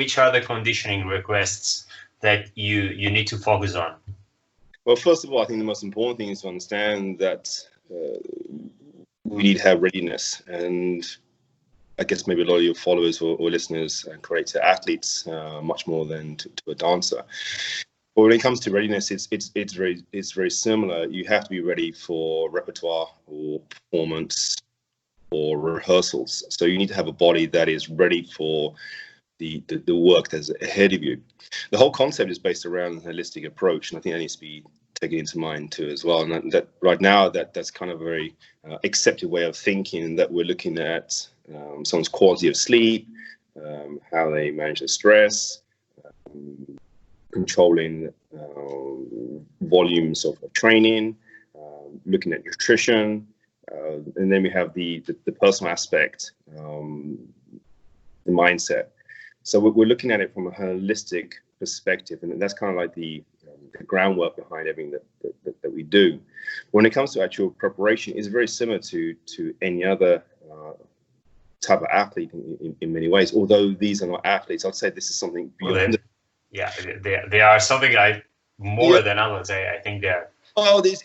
which are the conditioning requests that you need to focus on? Well, first of all, I think the most important thing is to understand that we need to have readiness. And I guess maybe a lot of your followers or listeners correlate to athletes much more than to a dancer. But when it comes to readiness, it's very similar. You have to be ready for repertoire or performance or rehearsals. So you need to have a body that is ready for the work that's ahead of you. The whole concept is based around a holistic approach, and I think that needs to be taken into mind too as well. And that right now that's kind of a very accepted way of thinking, that we're looking at someone's quality of sleep, how they manage their stress, controlling volumes of training, looking at nutrition, and then we have the personal aspect, the mindset. So we're looking at it from a holistic perspective, and that's kind of like the groundwork behind everything that we do. When it comes to actual preparation, it's very similar to any other type of athlete in many ways. Although these are not athletes, I'd say this is something beyond. They are something more than others. I think they are. Well, it's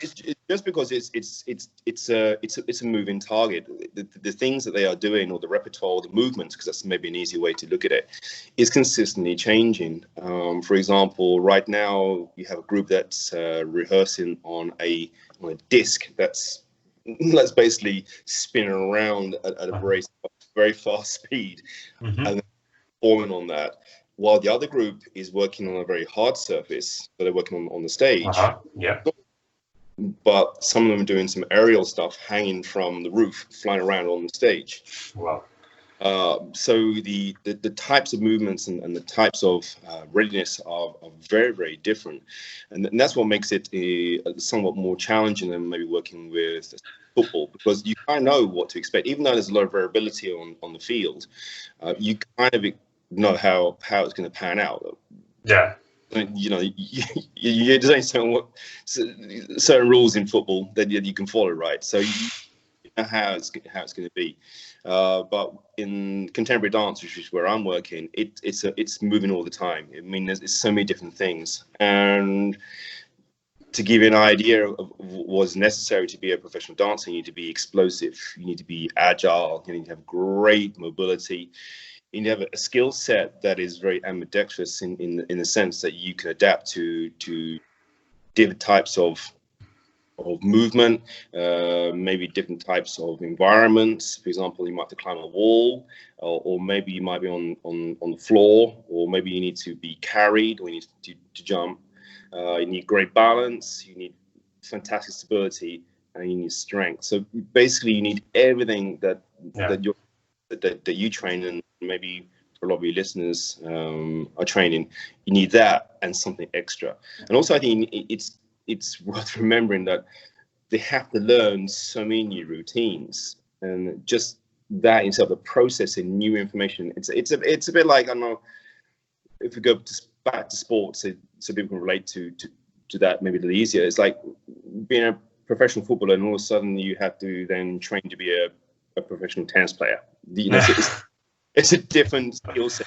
just because it's a moving target. The things that they are doing, or the repertoire, or the movements, because that's maybe an easy way to look at it, is consistently changing. For example, right now you have a group that's rehearsing on a disc that's basically spinning around at a very fast speed, and performing on that. While the other group is working on a very hard surface, so they're working on the stage. But some of them are doing some aerial stuff, hanging from the roof, flying around on the stage. Wow. So the types of movements and the types of readiness are very, very different. And that's what makes it somewhat more challenging than maybe working with football, because you kind of know what to expect. Even though there's a lot of variability on the field, you kind of know how it's going to pan out. Yeah. You know, there's only certain rules in football that you can follow, right? So you know how it's going to be. But in contemporary dance, which is where I'm working, it's moving all the time. I mean, there's so many different things. And to give you an idea of what's necessary to be a professional dancer, you need to be explosive, you need to be agile, you need to have great mobility. You need to have a skill set that is very ambidextrous in the sense that you can adapt to different types of movement, maybe different types of environments. For example, you might have to climb a wall, or maybe you might be on the floor, or maybe you need to be carried, or you need to jump. You need great balance, you need fantastic stability, and you need strength. So basically, you need everything that you train, and maybe for a lot of your listeners are training. You need that and something extra. And also, I think it's worth remembering that they have to learn so many new routines, and just that instead of the processing new information, it's a bit like, I don't know, if we go back to sports, so people can relate to that maybe a little easier. It's like being a professional footballer, and all of a sudden you have to then train to be a professional tennis player. You know, it's a different skill set.